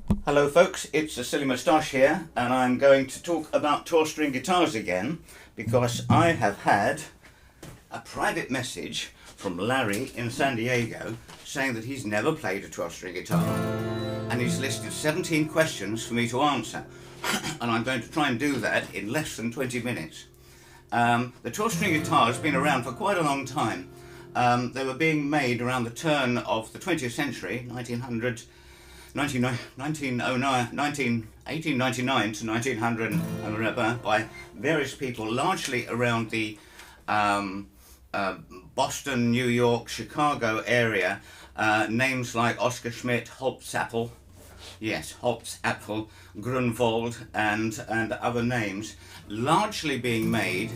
Hello folks, it's a Silly Moustache here, and I'm going to talk about 12-string guitars again because I have had a private message from Larry in San Diego saying that he's never played a 12-string guitar, and he's listed 17 questions for me to answer and I'm going to try and do that in less than 20 minutes. The 12-string guitar has been around for quite a long time. They were being made around the turn of the 20th century, 1899 to 1900, by various people, largely around the Boston, New York, Chicago area. Names like Oscar Schmidt, Holzapfel, Grunwald, and other names, largely being made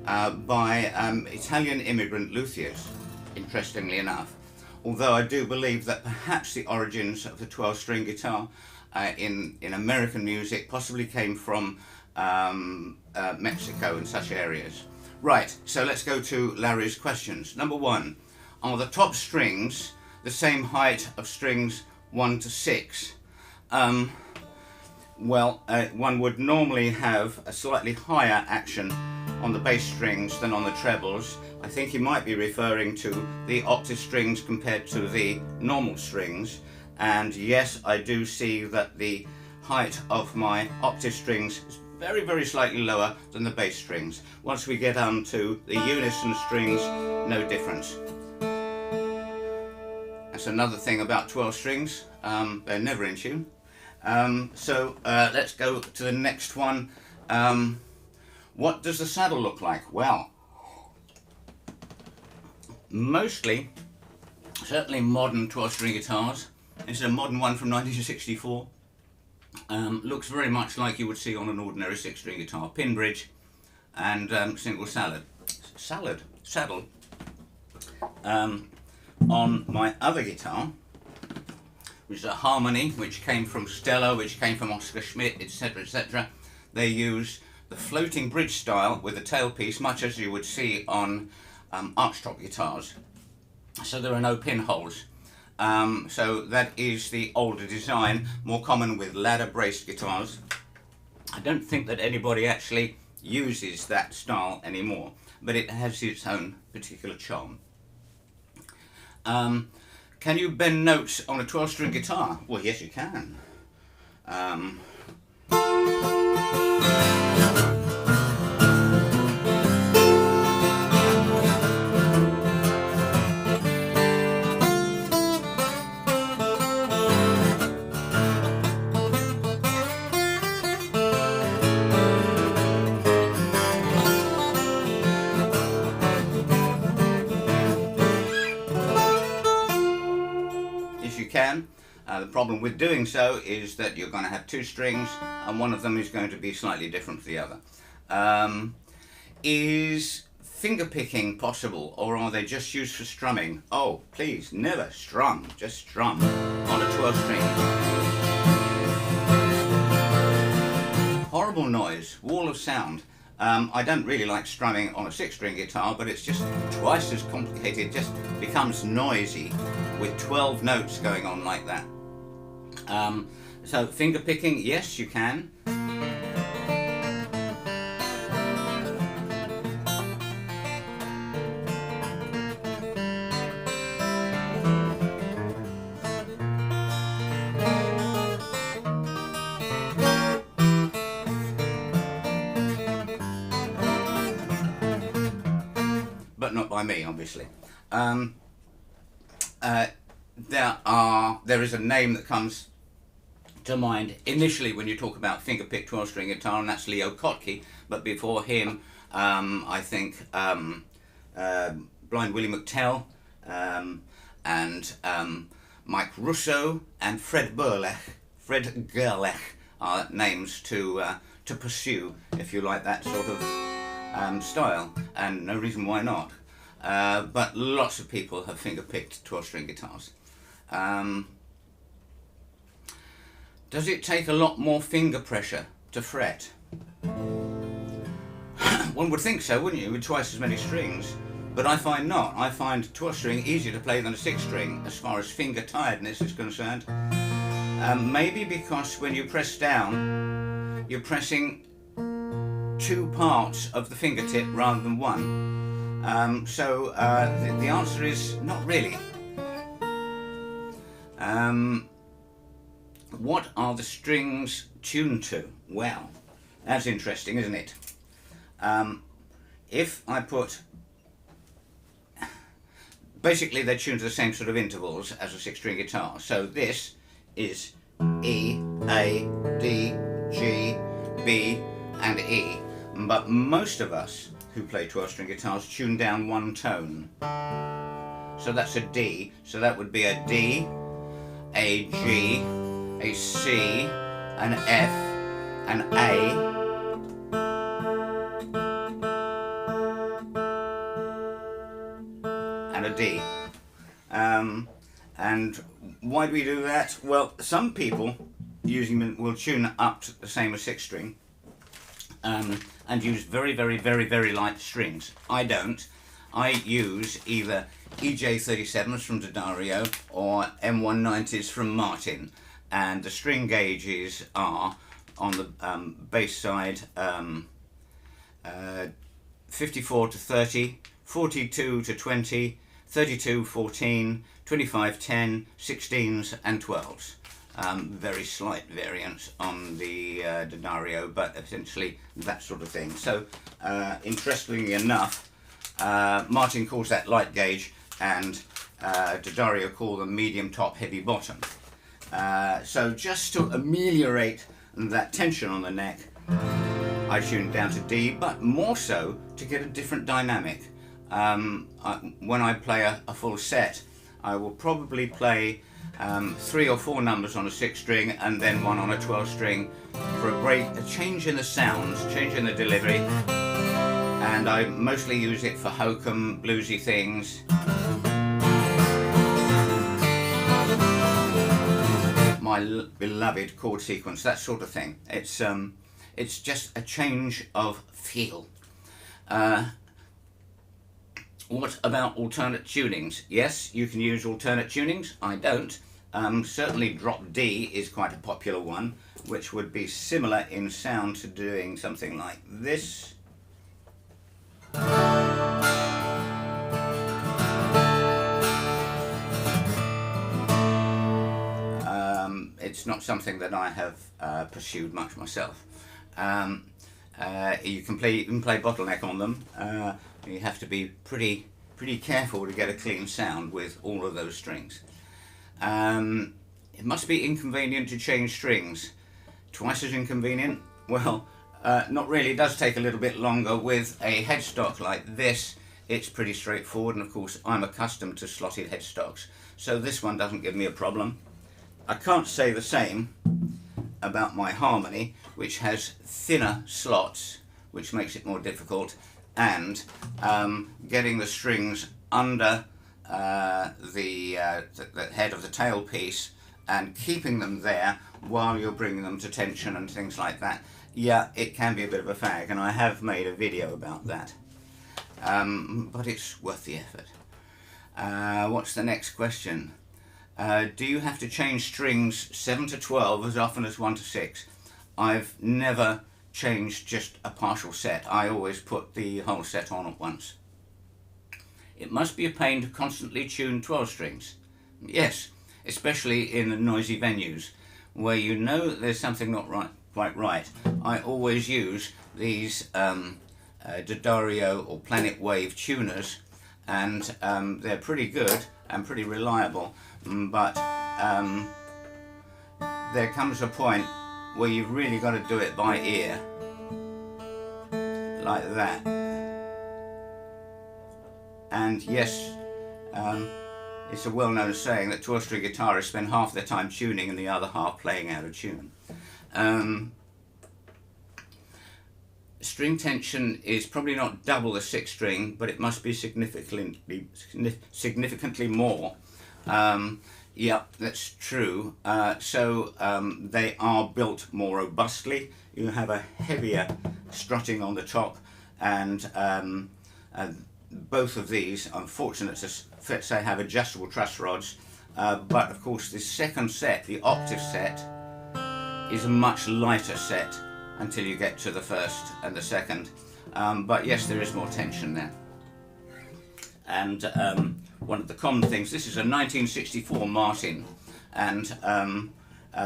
by Italian immigrant luthiers, interestingly enough. Although I do believe that perhaps the origins of the 12-string guitar in American music possibly came from Mexico and such areas. Right, so let's go to Larry's questions. Number one, are the top strings the same height of strings 1 to 6? One would normally have a slightly higher action on the bass strings than on the trebles. I think he might be referring to the octave strings compared to the normal strings, and yes, I do see that the height of my octave strings is very slightly lower than the bass strings. Once we get on to the unison strings, no difference. That's another thing about 12 strings, they're never in tune. Let's go to the next one. What does the saddle look like? Well, mostly, certainly modern 12-string guitars. This is a modern one from 1964. Looks very much like you would see on an ordinary 6-string guitar. Pin bridge and single saddle. On my other guitar, which is a Harmony, which came from Stella, which came from Oscar Schmidt, etc., etc. They use the floating bridge style with a tailpiece, much as you would see on archtop guitars. So there are no pinholes. So that is the older design, more common with ladder braced guitars. I don't think that anybody actually uses that style anymore, but it has its own particular charm. Can you bend notes on a 12-string guitar? Well, yes, you can. Can. The problem with doing so is that you're going to have two strings and one of them is going to be slightly different to the other. Is fingerpicking possible, or are they just used for strumming? Oh, please, never strum, just strum on a 12-string. Horrible noise, wall of sound. I don't really like strumming on a 6-string guitar, but it's just twice as complicated, just becomes noisy with 12 notes going on like that. So finger picking, yes, you can. But not by me, obviously. There is a name that comes to mind initially when you talk about fingerpick 12-string guitar, and that's Leo Kottke. But before him, I think Blind Willie McTell and Mike Russo and Fred Gerlach are names to pursue if you like that sort of style, and no reason why not. But lots of people have finger-picked 12-string guitars. Does it take a lot more finger pressure to fret? One would think so, wouldn't you, with twice as many strings? But I find not. I find 12-string easier to play than a 6-string as far as finger tiredness is concerned. Maybe because when you press down, you're pressing two parts of the fingertip rather than one. The answer is not really. What are the strings tuned to? Well, that's interesting, isn't it? If I put... Basically, they're tuned to the same sort of intervals as a 6-string guitar. So this is E, A, D, G, B, and E. But most of us who play 12-string guitars tune down one tone. So that's a D. So that would be a D, a G, a C, an F, an A, and a D. And why do we do that? Well, some people using them will tune up to the same as 6-string and use very light strings. I don't. I use either EJ37s from D'Addario or M190s from Martin, and the string gauges are on the bass side 54 to 30, 42 to 20, 32, 14, 25, 10, 16s and 12s. Very slight variance on the D'Addario, but essentially that sort of thing. So interestingly enough, Martin calls that light gauge, and D'Addario call them medium top, heavy bottom. So just to ameliorate that tension on the neck, I tune down to D, but more so to get a different dynamic. When I play a full set, I will probably play 3 or 4 numbers on a 6-string and then one on a 12-string for a change in the sounds, change in the delivery, and I mostly use it for hokum, bluesy things. My beloved chord sequence, that sort of thing. It's just a change of feel. What about alternate tunings? Yes, you can use alternate tunings. I don't. Certainly drop D is quite a popular one, which would be similar in sound to doing something like this. It's not something that I have pursued much myself. You can play bottleneck on them. You have to be pretty careful to get a clean sound with all of those strings. It must be inconvenient to change strings. Twice as inconvenient? Well, not really. It does take a little bit longer. With a headstock like this, it's pretty straightforward, and of course I'm accustomed to slotted headstocks, so this one doesn't give me a problem. I can't say the same about my harmony, which has thinner slots, which makes it more difficult, and getting the strings under the head of the tailpiece and keeping them there while you're bringing them to tension and things like that. Yeah, it can be a bit of a fag, and I have made a video about that, but it's worth the effort. What's the next question? Do you have to change strings 7 to 12 as often as 1 to 6? I've never changed just a partial set. I always put the whole set on at once. It must be a pain to constantly tune 12 strings. Yes, especially in noisy venues where you know that there's something not quite right. I always use these D'Addario or Planet Wave tuners, and they're pretty good and pretty reliable, but there comes a point where you've really got to do it by ear, like that. And yes, it's a well-known saying that 12-string guitarists spend half their time tuning and the other half playing out of tune. String tension is probably not double the 6-string, but it must be significantly more. Yeah, that's true. They are built more robustly. You have a heavier strutting on the top, and both of these, I'm fortunate to say, have adjustable truss rods, but of course the second set, the octave set, is a much lighter set until you get to the first and the second. But yes, there is more tension there. And one of the common things, this is a 1964 Martin, and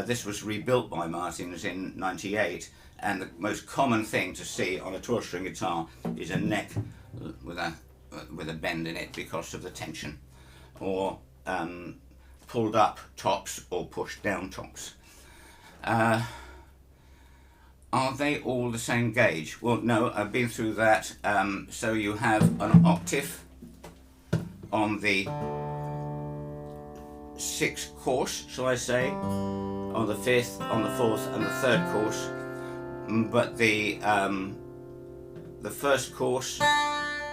this was rebuilt by Martins in '98, and the most common thing to see on a 12-string guitar is a neck with a bend in it because of the tension, or pulled up tops or pushed down tops. Are they all the same gauge? Well, no, I've been through that. So you have an octave on the 6th course, shall I say, on the 5th, on the 4th and the 3rd course, but the 1st course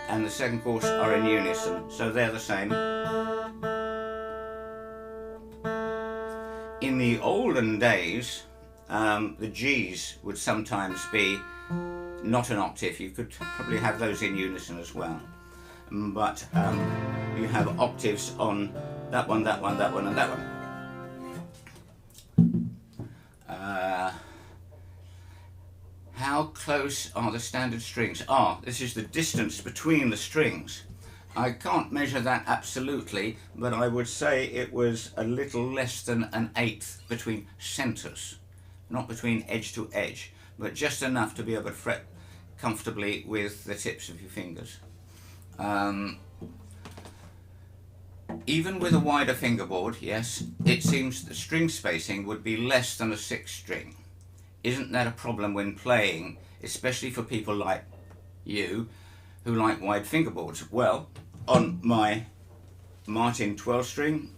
and the 2nd course are in unison, so they're the same. In the olden days, the G's would sometimes be not an octave. You could probably have those in unison as well, but you have octaves on that one, that one, that one and that one. How close are the standard strings? This is the distance between the strings. I can't measure that absolutely, but I would say it was a little less than an 1/8 between centres. Not between edge to edge, but just enough to be able to fret comfortably with the tips of your fingers. Even with a wider fingerboard, yes, it seems the string spacing would be less than a 6-string. Isn't that a problem when playing, especially for people like you who like wide fingerboards? Well, on my Martin 12-string,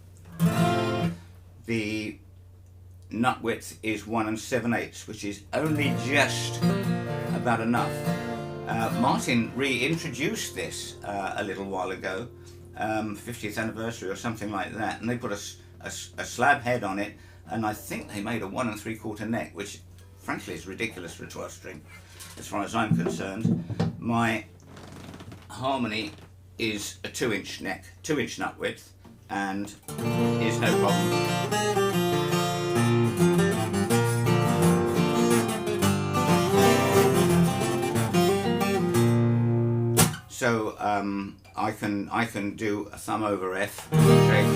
the nut width is 1 7/8, which is only just about enough. Martin reintroduced this a little while ago, 50th anniversary or something like that, and they put a slab head on it, and I think they made a 1 3/4 neck, which frankly is ridiculous for a 12-string as far as I'm concerned. My harmony is a 2-inch neck, 2-inch nut width, and is no problem. So I can do a thumb over F shape,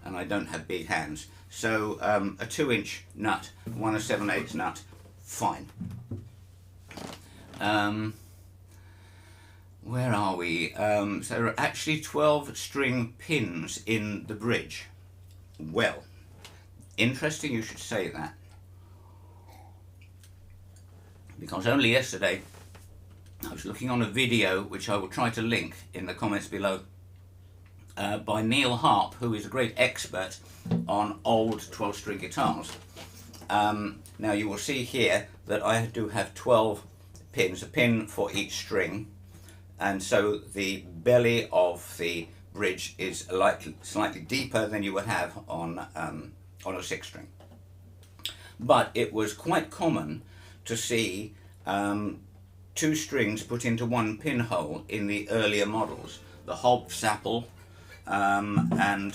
and I don't have big hands. So a 2-inch nut, 1 7/8 nut, fine. Where are we? So there are actually 12 string pins in the bridge. Well, interesting you should say that, because only yesterday I was looking on a video, which I will try to link in the comments below, by Neil Harp, who is a great expert on old 12-string guitars. Now you will see here that I do have 12 pins, a pin for each string, and so the belly of the bridge is slightly deeper than you would have on a 6-string. But it was quite common to see 2 strings put into 1 pinhole in the earlier models. The Hobsapple and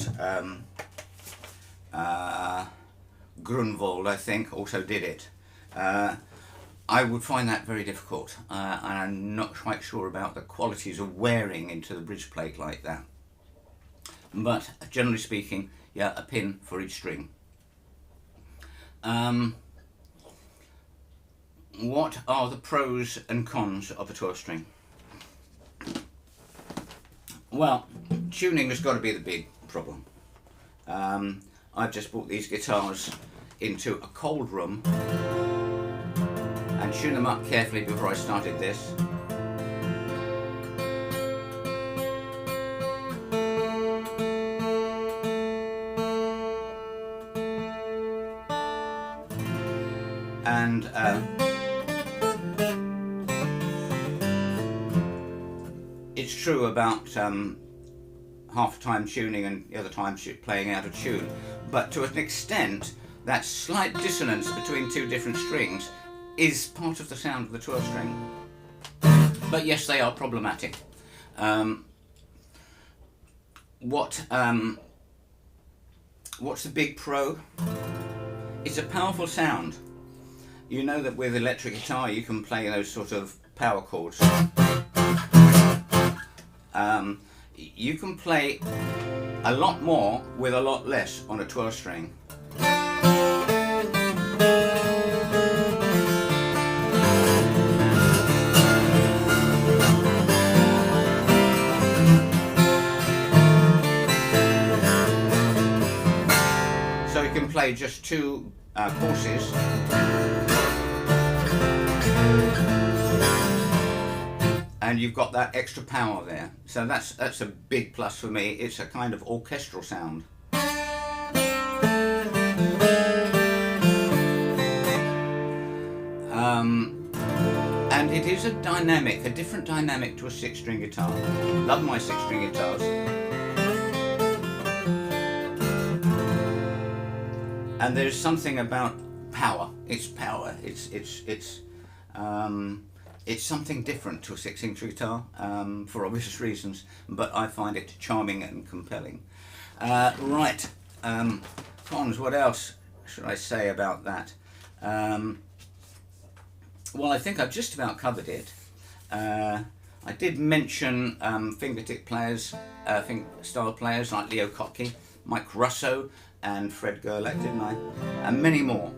Grunwald, I think, also did it. I would find that very difficult, and I'm not quite sure about the qualities of wearing into the bridge plate like that. But generally speaking, yeah, a pin for each string. What are the pros and cons of a 12-string? Well, tuning has got to be the big problem. I've just brought these guitars into a cold room and tuned them up carefully before I started this. And it's true about half the time tuning and the other time playing out of tune, but to an extent that slight dissonance between 2 different strings is part of the sound of the 12-string. But yes, they are problematic. what's the big pro? It's a powerful sound. You know that with electric guitar you can play those sort of power chords. You can play a lot more with a lot less on a 12 string. So you can play just two courses. And you've got that extra power there. So that's a big plus for me. It's a kind of orchestral sound. And it is a different dynamic to a 6-string guitar. Love my 6-string guitars. And there's something about power. It's power. It's something different to a 6-inch guitar, for obvious reasons, but I find it charming and compelling. Right, Cons, what else should I say about that? Well, I think I've just about covered it. I did mention fingertip players, style players like Leo Kottke, Mike Russo and Fred Gerlach, didn't I? And many more.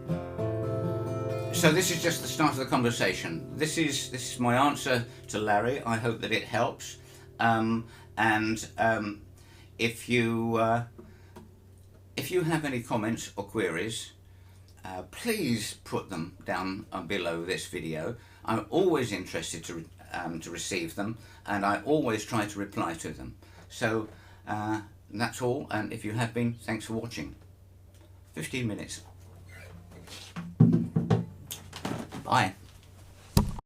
So this is just the start of the conversation. This is my answer to Larry. I hope that it helps. If you have any comments or queries, please put them down below this video. I'm always interested to receive them, and I always try to reply to them. So that's all. And if you have been, thanks for watching. 15 minutes. Bye.